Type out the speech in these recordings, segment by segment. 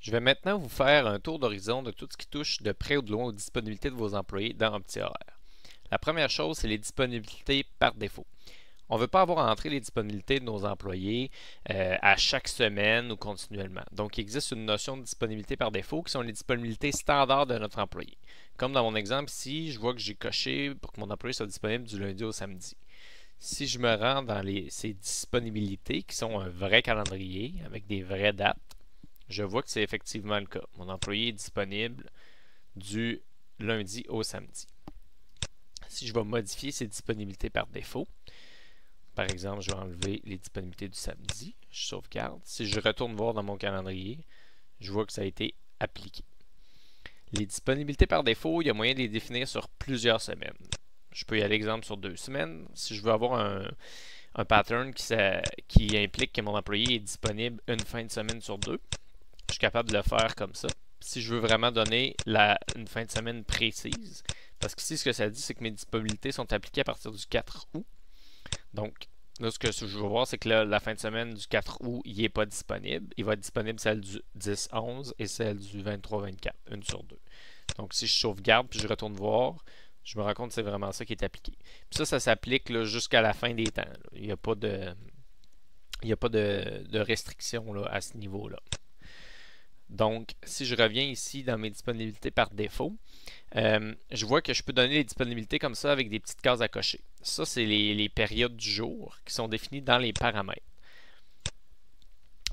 Je vais maintenant vous faire un tour d'horizon de tout ce qui touche de près ou de loin aux disponibilités de vos employés dans OptiHoraire. La première chose, c'est les disponibilités par défaut. On ne veut pas avoir à entrer les disponibilités de nos employés à chaque semaine ou continuellement. Donc, il existe une notion de disponibilité par défaut qui sont les disponibilités standards de notre employé. Comme dans mon exemple ici, je vois que j'ai coché pour que mon employé soit disponible du lundi au samedi. Si je me rends dans ces disponibilités qui sont un vrai calendrier avec des vraies dates, je vois que c'est effectivement le cas. Mon employé est disponible du lundi au samedi. Si je vais modifier ces disponibilités par défaut, par exemple, je vais enlever les disponibilités du samedi, je sauvegarde. Si je retourne voir dans mon calendrier, je vois que ça a été appliqué. Les disponibilités par défaut, il y a moyen de les définir sur plusieurs semaines. Je peux y aller exemple sur 2 semaines. Si je veux avoir un pattern qui implique que mon employé est disponible une fin de semaine sur deux, je suis capable de le faire comme ça. Si je veux vraiment donner une fin de semaine précise, parce qu'ici, ce que ça dit, c'est que mes disponibilités sont appliquées à partir du 4 août. Donc, là, ce que je veux voir, c'est que là, la fin de semaine du 4 août, il n'est pas disponible. Il va être disponible celle du 10-11 et celle du 23-24, une sur deux. Donc, si je sauvegarde puis je retourne voir, je me rends compte que c'est vraiment ça qui est appliqué. Puis ça s'applique jusqu'à la fin des temps. Là. Il n'y a pas de restriction là, à ce niveau-là. Donc, si je reviens ici dans mes disponibilités par défaut, je vois que je peux donner les disponibilités comme ça avec des petites cases à cocher. Ça, c'est les périodes du jour qui sont définies dans les paramètres.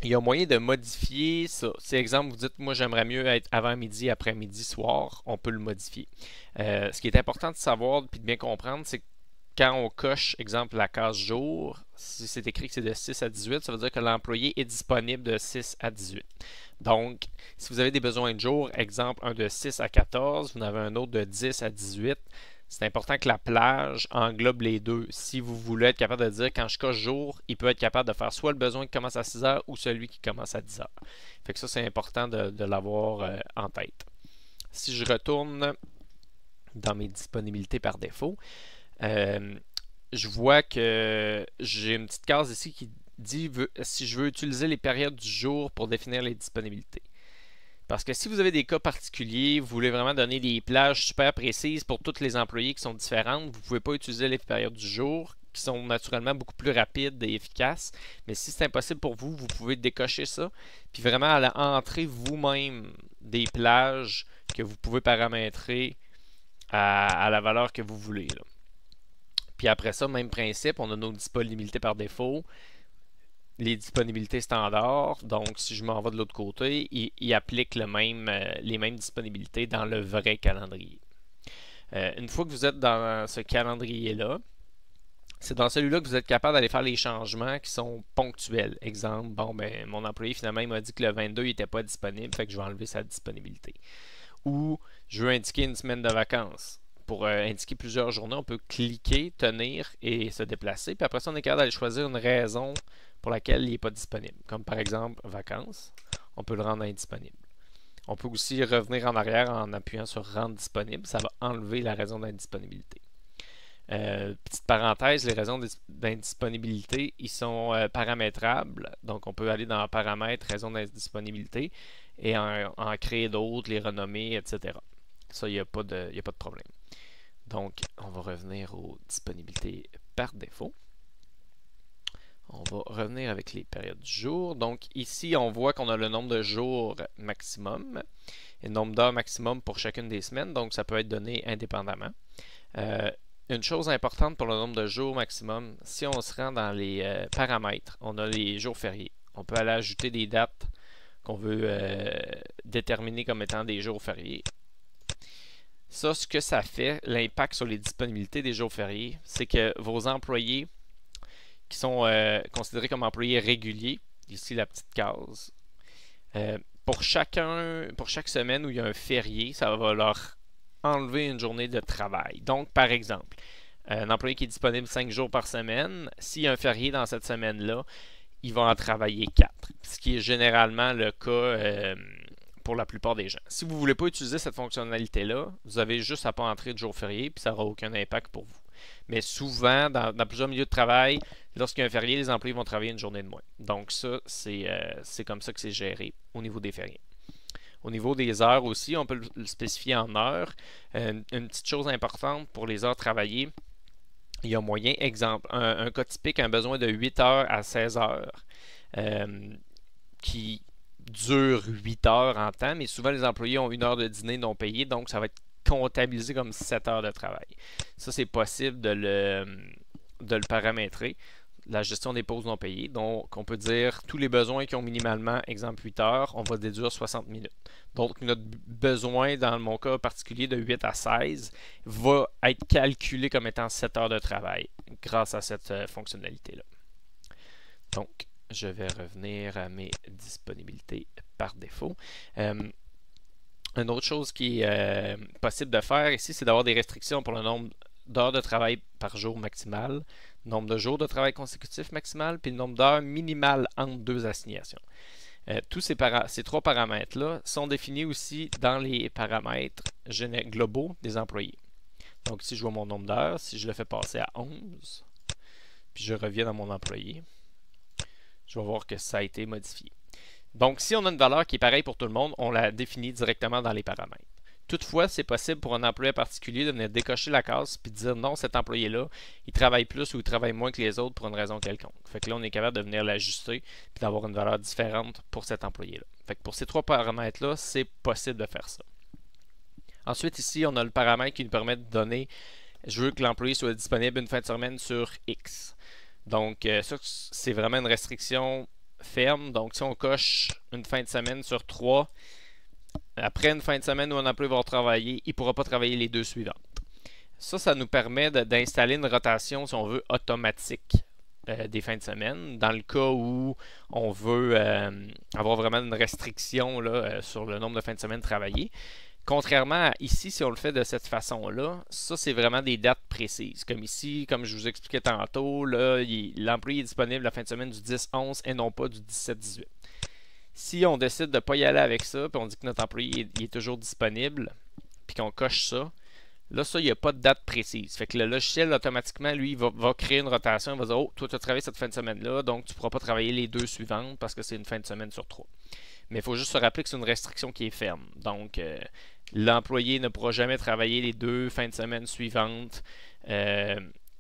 Il y a moyen de modifier ça. Si, exemple, vous dites, moi, j'aimerais mieux être avant midi, après midi, soir, on peut le modifier. Ce qui est important de savoir et de bien comprendre, c'est que quand on coche, exemple, la case jour, si c'est écrit que c'est de 6 à 18, ça veut dire que l'employé est disponible de 6 à 18. Donc, si vous avez des besoins de jour, exemple, un de 6 à 14, vous en avez un autre de 10 à 18, c'est important que la plage englobe les deux. Si vous voulez être capable de dire, quand je coche jour, il peut être capable de faire soit le besoin qui commence à 6 heures ou celui qui commence à 10 heures. Fait que ça, c'est important de l'avoir en tête. Si je retourne dans mes disponibilités par défaut, je vois que j'ai une petite case ici qui dit si je veux utiliser les périodes du jour pour définir les disponibilités. Parce que si vous avez des cas particuliers, vous voulez vraiment donner des plages super précises pour tous les employés qui sont différentes, vous ne pouvez pas utiliser les périodes du jour qui sont naturellement beaucoup plus rapides et efficaces. Mais si c'est impossible pour vous, vous pouvez décocher ça, puis vraiment aller entrer vous-même des plages que vous pouvez paramétrer à la valeur que vous voulez. Là. Puis après ça, même principe, on a nos disponibilités par défaut, les disponibilités standards. Donc, si je m'en vais de l'autre côté, il applique les mêmes disponibilités dans le vrai calendrier. Une fois que vous êtes dans ce calendrier-là, c'est dans celui-là que vous êtes capable d'aller faire les changements qui sont ponctuels. Exemple, bon, ben, mon employé finalement il m'a dit que le 22 n'était pas disponible, fait que je vais enlever sa disponibilité. Ou je veux indiquer une semaine de vacances. Pour indiquer plusieurs journées, on peut cliquer, tenir et se déplacer. Puis après ça, on est capable d'aller choisir une raison pour laquelle il n'est pas disponible. Comme par exemple vacances, on peut le rendre indisponible. On peut aussi revenir en arrière en appuyant sur rendre disponible. Ça va enlever la raison d'indisponibilité. Petite parenthèse, les raisons d'indisponibilité, ils sont paramétrables. Donc, on peut aller dans paramètres, raison d'indisponibilité et en créer d'autres, les renommer, etc. Ça, il n'y a pas de problème. Donc, on va revenir aux disponibilités par défaut. On va revenir avec les périodes du jour. Donc, ici, on voit qu'on a le nombre de jours maximum et le nombre d'heures maximum pour chacune des semaines. Donc, ça peut être donné indépendamment. Une chose importante pour le nombre de jours maximum, si on se rend dans les paramètres, on a les jours fériés. On peut aller ajouter des dates qu'on veut déterminer comme étant des jours fériés. Ça, ce que ça fait, l'impact sur les disponibilités des jours fériés, c'est que vos employés qui sont considérés comme employés réguliers, ici la petite case, pour chaque semaine où il y a un férié, ça va leur enlever une journée de travail. Donc, par exemple, un employé qui est disponible 5 jours par semaine, s'il y a un férié dans cette semaine-là, il va en travailler 4, ce qui est généralement le cas pour la plupart des gens. Si vous ne voulez pas utiliser cette fonctionnalité-là, vous avez juste à pas entrer de jour férié, puis ça n'aura aucun impact pour vous. Mais souvent, dans plusieurs milieux de travail, lorsqu'il y a un férié, les employés vont travailler une journée de moins. Donc ça, c'est comme ça que c'est géré au niveau des fériés. Au niveau des heures aussi, on peut le spécifier en heures. Une petite chose importante pour les heures travaillées, il y a moyen, exemple, un cas typique, un besoin de 8 heures à 16 heures, qui dure 8 heures en temps, mais souvent les employés ont 1 heure de dîner non payé, donc ça va être comptabilisé comme 7 heures de travail. Ça, c'est possible de le paramétrer. La gestion des pauses non payées. Donc, on peut dire tous les besoins qui ont minimalement, exemple 8 heures, on va déduire 60 minutes. Donc, notre besoin, dans mon cas particulier, de 8 à 16, va être calculé comme étant 7 heures de travail grâce à cette fonctionnalité-là. Donc, je vais revenir à mes disponibilités par défaut. Une autre chose qui est possible de faire ici, c'est d'avoir des restrictions pour le nombre d'heures de travail par jour maximal, nombre de jours de travail consécutif maximal, puis le nombre d'heures minimales entre deux assignations. Tous ces 3 paramètres-là sont définis aussi dans les paramètres globaux des employés. Donc si je vois mon nombre d'heures, si je le fais passer à 11, puis je reviens dans mon employé, je vais voir que ça a été modifié. Donc, si on a une valeur qui est pareille pour tout le monde, on la définit directement dans les paramètres. Toutefois, c'est possible pour un employé particulier de venir décocher la case puis de dire non, cet employé-là, il travaille plus ou il travaille moins que les autres pour une raison quelconque. Fait que là, on est capable de venir l'ajuster puis d'avoir une valeur différente pour cet employé-là. Fait que pour ces 3 paramètres-là, c'est possible de faire ça. Ensuite, ici, on a le paramètre qui nous permet de donner je veux que l'employé soit disponible une fin de semaine sur X. Donc, ça, c'est vraiment une restriction ferme. Donc, si on coche une fin de semaine sur 3, après une fin de semaine où un employé va travailler, il ne pourra pas travailler les 2 suivantes. Ça nous permet d'installer une rotation, si on veut, automatique des fins de semaine. Dans le cas où on veut avoir vraiment une restriction là, sur le nombre de fins de semaine travaillées. Contrairement à ici, si on le fait de cette façon-là, ça c'est vraiment des dates précises. Comme ici, comme je vous expliquais tantôt, l'employé est disponible la fin de semaine du 10-11 et non pas du 17-18. Si on décide de ne pas y aller avec ça, puis on dit que notre employé il est toujours disponible, puis qu'on coche ça, là, ça, il n'y a pas de date précise. Fait que le logiciel, automatiquement, lui, va créer une rotation. Il va dire, oh, toi, tu as travaillé cette fin de semaine-là, donc tu ne pourras pas travailler les 2 suivantes parce que c'est une fin de semaine sur 3. Mais il faut juste se rappeler que c'est une restriction qui est ferme. Donc, l'employé ne pourra jamais travailler les 2 fins de semaine suivantes,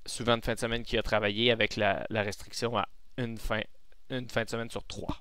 suivant une fin de semaine qu'il a travaillé avec la restriction à une fin de semaine sur 3.